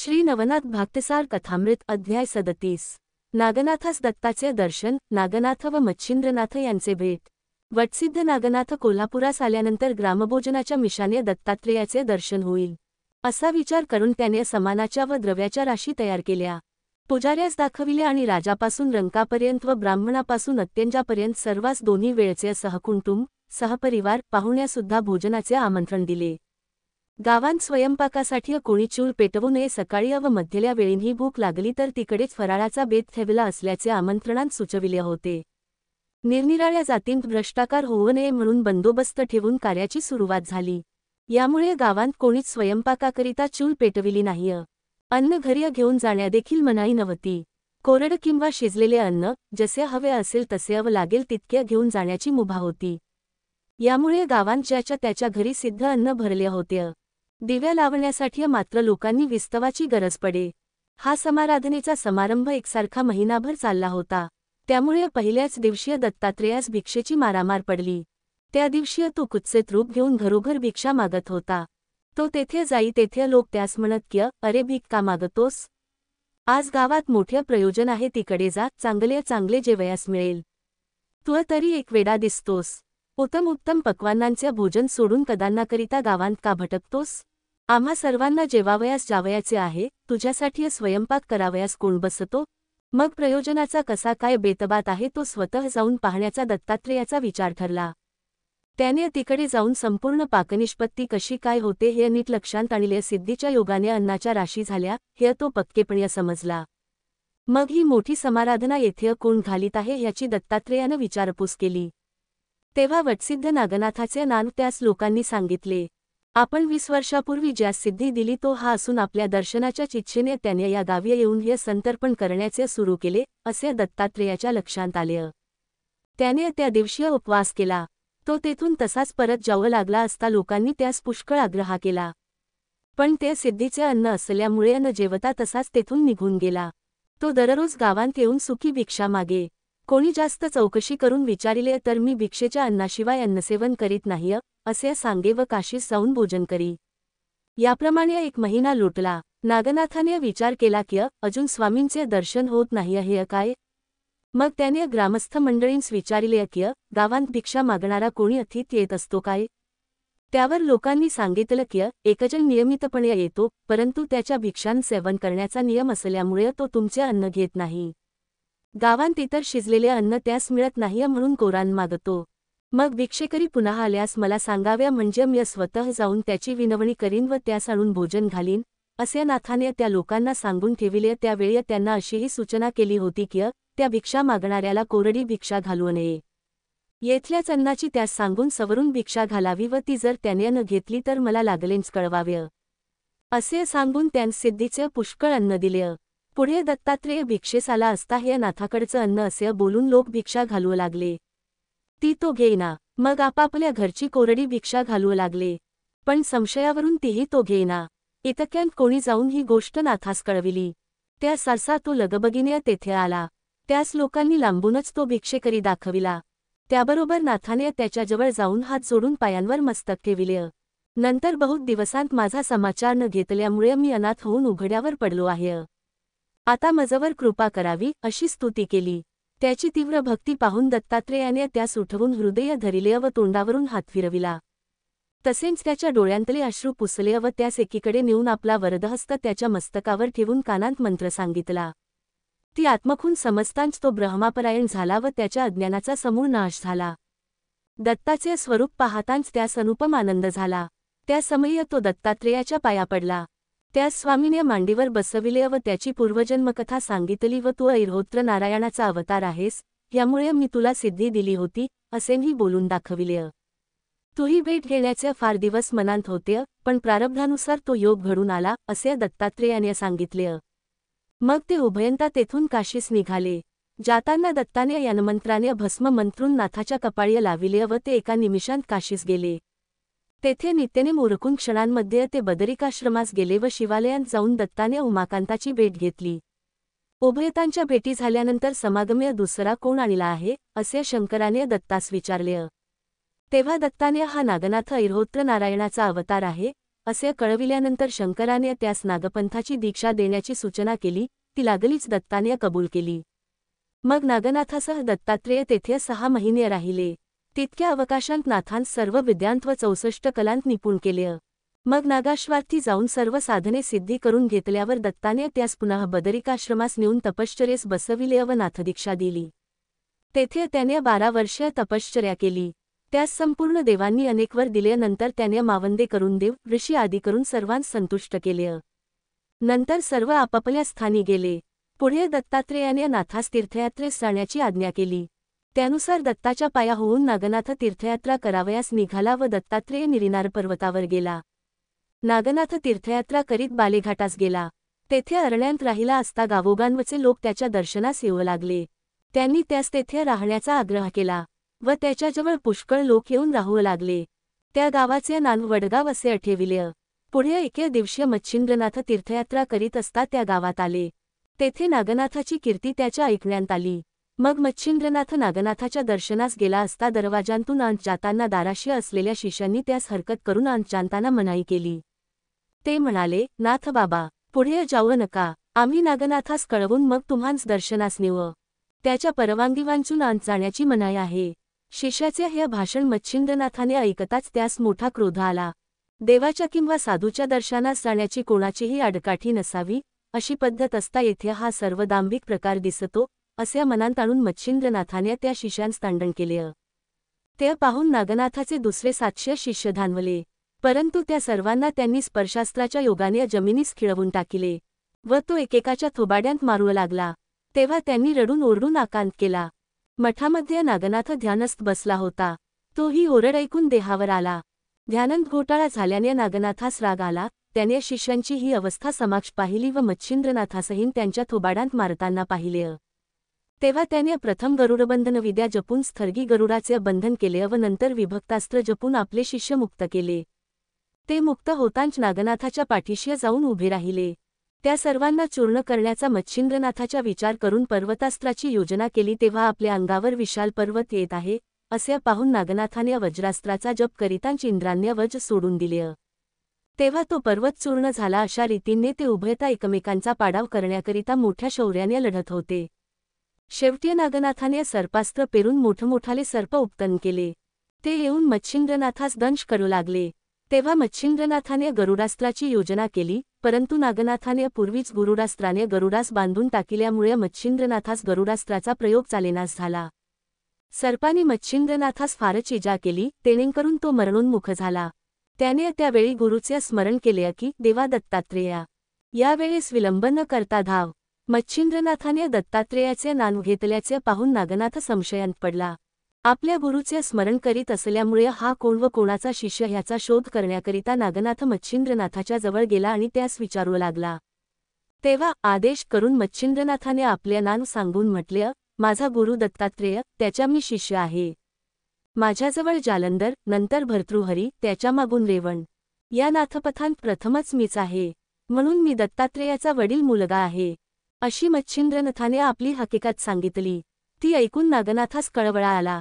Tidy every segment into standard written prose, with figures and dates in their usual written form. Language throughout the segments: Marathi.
श्री नवनाथ भक्तसार कथामृत अध्याय 37। नागनाथास दत्ताचे दर्शन। नागनाथ व मच्छिंद्रनाथ यांचे भेट। वटसिद्ध नागनाथ कोल्हापुरास आल्यानंतर ग्रामभोजनाच्या मिशाने दत्तात्रेयाचे दर्शन होईल असा विचार करून त्याने समानाच्या व द्रव्याच्या राशी तयार केल्या, पुजाऱ्यास दाखविल्या आणि राजापासून रंकापर्यंत व ब्राह्मणापासून अत्यंजापर्यंत सर्वांस दोन्ही वेळचे सहकुटुंब सहपरिवार पाहुण्यासुद्धा भोजनाचे आमंत्रण दिले। गावांत स्वयंपाकासाठी कोणी चूल पेटवू नये, सकाळी व मध्यल्या वेळीही भूक लागली तर तिकडेच फराळाचा बेत ठेवला असल्याचे आमंत्रणांत सुचविले होते। निरनिराळ्या जातींत भ्रष्टाचार होऊ नये म्हणून बंदोबस्त ठेवून कार्याची सुरुवात झाली। यामुळे गावांत कोणीच स्वयंपाकाकरिता चूल पेटविली नाही। अन्न घरी घेऊन जाण्यादेखील मनाई नव्हती। कोरड किंवा शिजलेले अन्न जसे हवे असेल तसे व लागेल तितके घेऊन जाण्याची मुभा होती। यामुळे गावांत ज्याच्या त्याच्या घरी सिद्ध अन्न भरले होते। दिव्या लावण्यासाठी मात्र लोकांनी विस्तवाची गरज पडे। हा समाराधनेचा समारंभ एकसारखा महिनाभर चालला होता। त्यामुळे पहिल्याच दिवशी दत्तात्रेयास भिक्षेची मारामार पडली। त्या दिवशी तो कुत्सित रूप घेऊन घरोघर भिक्षा मागत होता। तो तेथे जाई तेथे लोक त्यास म्हणत की अरे भीक का मागतोस? आज गावात मोठे प्रयोजन आहे, तिकडे जा, चांगले चांगले जेवयास मिळेल। तू तरी एक वेडा दिसतोस। उत्तम उत्तम पक्वान्नांचे भोजन सोडून कदांनाकरिता गावांत का भटकतोस? आम्हा सर्वांना जेवावयास जावयाचे आहे, तुझ्यासाठी स्वयंपाक करावयास कोण बसतो? मग प्रयोजनाचा कसा काय बेतबात आहे तो स्वतः जाऊन पाहण्याचा दत्तात्रेयाचा विचार ठरला। त्याने तिकडे जाऊन संपूर्ण पाकनिष्पत्ती कशी काय होते हे नीट लक्षात आणले। सिद्धीच्या योगाने अन्नाच्या राशी झाल्या हे तो पक्केपणे समजला। मग ही मोठी समाराधना येथे कोण घालीत आहे ह्याची दत्तात्रेयानं विचारपूस केली। तेव्हा वटसिद्ध नागनाथाचे नाव त्यास लोकांनी सांगितले। आपण 20 वर्षापूर्वी ज्यास सिद्धी दिली तो हा असून आपल्या दर्शनाच्या इच्छेने त्याने या गावी येऊन हे संतर्पण करण्याचे सुरू केले असे दत्तात्रेयाच्या लक्षात आले। त्याने त्या दिवशी उपवास केला। तो तेथून तसाच परत जाऊ लागला असता लोकांनी त्यास पुष्कळ आग्रह केला, पण ते सिद्धीचे अन्न असल्यामुळे न जेवता तसाच तेथून निघून गेला। तो दररोज गावांत येऊन सुखी भिक्षा मागे। कोणी जास्त चौकशी करून विचारिले तर मी भिक्षेच्या अन्नाशिवाय अन्नसेवन करीत नाही असे सांगे व काशीस जाऊन भोजन करी। याप्रमाणे एक महिना लोटला। नागनाथाने विचार केला की अजून स्वामींचे दर्शन होत नाही हे काय? मग त्याने ग्रामस्थ मंडळींस विचारिले की गावांत भिक्षा मागणारा कोणी अतिथ येत असतो काय? त्यावर लोकांनी सांगितलं की एकजण नियमितपणे येतो, परंतु त्याच्या भिक्षां सेवन करण्याचा नियम असल्यामुळे तो तुमचे अन्न घेत नाही। गावांत इतर शिजलेले अन्न त्यास मिळत नाही म्हणून कोरान मागतो। मग भिक्षेकरी पुन्हा आल्यास मला सांगाव्या, म्हणजे मी स्वतः जाऊन त्याची विनवणी करीन व त्यास आणून भोजन घालीन असे नाथाने त्या लोकांना सांगून ठेविले। त्यावेळी त्यांना अशीही सूचना केली होती की त्या भिक्षा मागणाऱ्याला कोरडी भिक्षा घालू नये। येथल्याच अन्नाची त्यास सांगून सवरून भिक्षा घालावी व ती जर त्याने न घेतली तर मला लागलेच कळवावे असे सांगून त्यांस सिद्धीचे पुष्कळ अन्न दिले। पुढे दत्तात्रेय भिक्षेस आला असता हे नाथाकडचं अन्न असे बोलून लोक भिक्षा घालू लागले। ती तो घेईना। मग आपापल्या घरची कोरडी भिक्षा घालू लागले, पण संशयावरून तीही तो घेईना। इतक्यात कोणी जाऊन ही गोष्ट नाथास कळविली। त्या सरसा तो लगबगीने तेथे आला। त्यास लोकांनी लांबूनच तो भिक्षेकरी दाखविला। त्याबरोबर नाथाने त्याच्याजवळ जाऊन हात जोडून पायांवर मस्तक ठेविले। नंतर बहुत दिवसांत माझा समाचार न घेतल्यामुळे मी अनाथ होऊन उघड्यावर पडलो आहे। आता मजवर कृपा करावी अशी स्तुती केली। त्याची तीव्र भक्ती पाहून दत्तात्रेयाने त्यास उठवून हृदय धरिले व तोंडावरून हात फिरविला। तसेच त्याच्या डोळ्यांतले अश्रू पुसले व त्यास एकीकडे नेऊन आपला वरदहस्त त्याच्या मस्तकावर ठेवून कानांत मंत्र सांगितला। ती आत्मखून समजताच तो ब्रह्मापरायण झाला व त्याच्या अज्ञानाचा समूळ नाश झाला। दत्ताचे स्वरूप पाहताच त्यास अनुपम आनंद झाला। त्या समयी तो दत्तात्रेयाच्या पाया पडला। त्यास स्वामीने मांडीवर बसविले व त्याची पूर्वजन्मकथा सांगितली व तू ऐरहोत्र नारायणाचा अवतार आहेस, यामुळे मी तुला सिद्धी दिली होती असेही बोलून दाखविले। तूही भेट घेण्याचे फार दिवस मनात होते, पण प्रारब्धानुसार तो योग घडून आला असे दत्तात्रेयाने सांगितले। मग ते उभयंता तेथून काशीस निघाले। जाताना दत्ताने यनमंत्राने भस्म मंत्रून नाथाच्या कपाळी लाविले व ते एका निमिषांत काशीस गेले। तेथे नित्यनेम उरकून क्षणांमध्ये ते बदरिकाश्रमास गेले व शिवालयात जाऊन दत्ताने उमाकांताची भेट घेतली। उभयतांच्या भेटी झाल्यानंतर समागम्य दुसरा कोण आणला आहे असे शंकराने दत्तास विचारले। तेव्हा दत्ताने हा नागनाथ ऐरहोत्र नारायणाचा अवतार आहे असे कळविल्यानंतर शंकराने त्यास नागपंथाची दीक्षा देण्याची सूचना केली, ती लागलीच दत्ताने कबूल केली. मग नागनाथासह दत्तात्रेय तेथे 6 महिने राहिले. तितक्या अवकाशांत नाथांस सर्व विद्यांत व 64 कलांत निपुण केले. मग नागाश्वार्थी जाऊन सर्व साधने सिद्धी करून घेतल्यावर दत्ताने त्यास पुन्हा बदरिकाश्रमास नेऊन तपश्चर्येस बसविले व नाथदीक्षा दिली. तेथे त्याने 12 वर्षे तपश्चर्या केली. त्यास संपूर्ण देवांनी अनेक वर दिले. नंतर त्याने मावंदे करून देव ऋषी आदी करून सर्वांस संतुष्ट केले. नंतर सर्व आपापल्या स्थानी गेले. पुढे दत्तात्रेयाने नाथास तीर्थयात्रेस जाण्याची आज्ञा केली. त्यानुसार दत्ताच्या पाया होऊन नागनाथ तीर्थयात्रा करावयास निघाला व दत्तात्रेय निरिनार पर्वतावर गेला. नागनाथ तीर्थयात्रा करीत बालेघाटास गेला. तेथे अरण्यात राहिला असता गावोगांवचे लोक त्याच्या दर्शनास येऊ लागले. त्यांनी त्यास तेथे राहण्याचा आग्रह केला व त्याच्याजवळ पुष्कळ लोक येऊन राहू लागले. त्या गावाचे नाव वडगाव असे ठेविले. पुढे एके दिवशी मच्छिंद्रनाथ तीर्थयात्रा करीत असता त्या गावात आले. तेथे नागनाथाची कीर्ती त्याच्या ऐकण्यात आली. मग मच्छिंद्रनाथ नागनाथाच्या दर्शनास गेला असता दरवाजांतून आत जाताना दाराशी असलेल्या शिष्यांनी त्यास हरकत करून आत जाताना मनाई केली. ते म्हणाले, नाथ बाबा, पुढे जाऊ नका. आम्ही नागनाथास कळवून मग तुम्हांस दर्शनास नेऊ. त्याच्या परवानगी वांचून आत जाण्याची मनाई आहे. शिष्याचे हे भाषण मच्छिंद्रनाथाने ऐकताच त्यास मोठा क्रोध आला. देवाच्या किंवा साधूच्या दर्शनास जाण्याची कोणाचीही आडकाठी नसावी, अशी पद्धत असता येथे हा सर्व दांभिक प्रकार दिसतो, असे मनात आणून मच्छिंद्रनाथाने त्या शिष्यांस तांडण केले. ते पाहून नागनाथाचे दुसरे 700 शिष्य धानवले. परंतु त्या सर्वांना त्यांनी स्पर्शास्त्राच्या योगाने जमिनीस खिळवून टाकिले व तो एकेकाच्या थोबाड्यांत मारू लागला. तेव्हा त्यांनी रडून ओरडून आकांत केला. मठामध्ये नागनाथ ध्यानस्थ बसला होता. तोही ओरड ऐकून देहावर आला. ध्यानंत घोटाळा झाल्याने नागनाथास राग आला. त्याने शिष्यांची ही अवस्था समक्ष पाहिली व मच्छिंद्रनाथासहीन त्यांच्या थोबाडांत मारताना पाहिले. तेव्हा त्याने प्रथम गरुडबंधन विद्या जपून स्थर्गी गरुडाचे बंधन केले व नंतर विभक्तास्त्र जपून आपले शिष्य मुक्त केले. ते मुक्त होतांच नागनाथाच्या पाठीशी जाऊन उभे राहिले. त्या सर्वांना चूर्ण करण्याचा मच्छिंद्रनाथाचा विचार करून पर्वतास्त्राची योजना केली. तेव्हा आपल्या अंगावर विशाल पर्वत येत आहे असे पाहून नागनाथाने वज्रास्त्राचा जप करीतांच इंद्रान्य वज्र सोडून दिले. तेव्हा तो पर्वत चूर्ण झाला. अशा रीतीने ते उभयता एकमेकांचा पाडाव करण्याकरिता मोठ्या शौर्याने लढत होते. शेवटी नागनाथाने सर्पास्त्र पेरून मोठमोठाले सर्प उपतन केले. ते येऊन मच्छिंद्रनाथास दंश करू लागले. तेव्हा मच्छिंद्रनाथाने गरुडास्त्राची योजना केली, परंतु नागनाथाने पूर्वीच गरुडास्त्राने गरुडास बांधून टाकिल्यामुळे मच्छिंद्रनाथास गरुडास्त्राचा प्रयोग चालेनास झाला. सर्पाने मच्छिंद्रनाथास फारच इजा केली, तेणेकरून तो मरणोन्मुख झाला. त्याने त्यावेळी गुरुचे स्मरण केले की, देवा दत्तात्रेया, यावेळेस विलंब न करता धाव. मच्छिंद्रनाथाने दत्तात्रेयाचे नाव घेतल्याचे पाहून नागनाथ संशयात पडला. आपल्या गुरुचे स्मरण करीत असल्यामुळे हा कोण व कोणाचा शिष्य ह्याचा शोध करण्याकरिता नागनाथ मच्छिंद्रनाथाच्या जवळ गेला आणि त्यास विचारू लागला. तेव्हा आदेश करून मच्छिंद्रनाथाने आपले नाव सांगून म्हटले, माझा गुरु दत्तात्रेय, त्याच्या मी शिष्य आहे. माझ्याजवळ जालंधर, नंतर भर्तृहरी, त्याच्या मागून रेवण. या नाथपथांत प्रथमच मीच आहे. म्हणून मी दत्तात्रेयाचा वडील मुलगा आहे. अशी मच्छिंद्रनाथाने आपली हकीकत सांगितली. ती ऐकून नागनाथास कळवळा आला.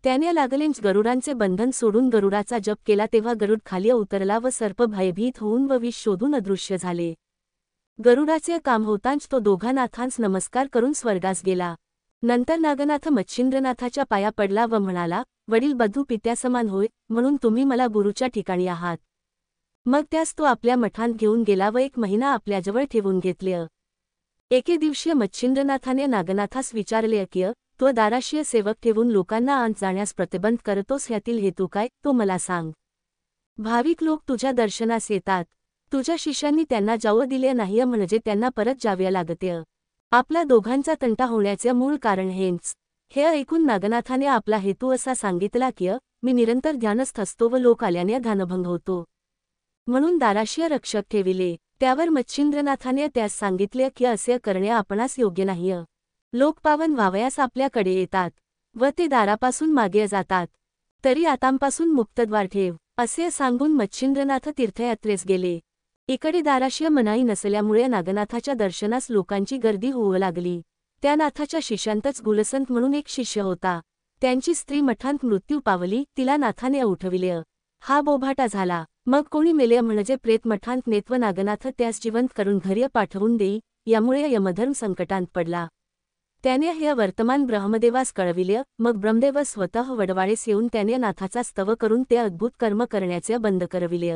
त्याने लागलेच गरुडांचे बंधन सोडून गरुडाचा जप केला. तेव्हा गरुड खाली उतरला व सर्प भयभीत होऊन व विष शोधून अदृश्य झाले. गरुडाचे काम होताच तो दोघा नाथांस नमस्कार करून स्वर्गास गेला. नंतर नागनाथ मच्छिंद्रनाथाच्या पाया पडला व म्हणाला, वडील बधू पित्यासमान होय, म्हणून तुम्ही मला गुरुच्या ठिकाणी आहात. मग त्यास तो आपल्या मठांत घेऊन गेला व 1 महिना आपल्याजवळ ठेवून घेतले. एके दिवशी मच्छिंद्रनाथाने नागनाथास विचारले की, तो दाराशीय सेवक ठेवून लोकांना आत जाण्यास प्रतिबंध करतोस, ह्यातील हेतू काय, तो मला सांग. भाविक लोक तुझ्या दर्शनास येतात. तुझ्या शिष्यांनी त्यांना जाऊ दिले नाही म्हणजे त्यांना परत जावे लागते. आपला दोघांचा तंटा होण्याचे मूळ कारण हेच. हे ऐकून नागनाथाने आपला हेतू असा सांगितला की, मी निरंतर ध्यानस्थ असतो व लोक आल्याने ध्यानभंग होतो. म्हणून दाराशीय रक्षक ठेविले. त्यावर मच्छिंद्रनाथाने त्यास सांगितले की असे करणे आपणास योग्य नाही. लोक पावन व्हावयास आपल्याकडे येतात व ते दारापासून मागे जातात. तरी आतांपासून मुक्तद्वार ठेव, असे सांगून मच्छिंद्रनाथ तीर्थयात्रेस गेले. इकडे दाराशीय मनाई नसल्यामुळे नागनाथाच्या दर्शनास लोकांची गर्दी होऊ लागली. त्या नाथाच्या शिष्यांतच गुलसंत म्हणून एक शिष्य होता. त्यांची स्त्री मठांत मृत्यू पावली. तिला नाथाने उठविले. हा बोभाटा झाला. मग कोणी मेले म्हणजे प्रेत मठांत नेत्व नागनाथ त्यास जिवंत करून घरी पाठवून देई, यामुळे यमधर्म संकटांत पडला. त्याने हे वर्तमान ब्रह्मदेवास कळविले. मग ब्रह्मदेव स्वतः वडवाळेस येऊन त्याने नाथाचा स्तव करून ते अद्भुत कर्म करण्याचे बंद करविले.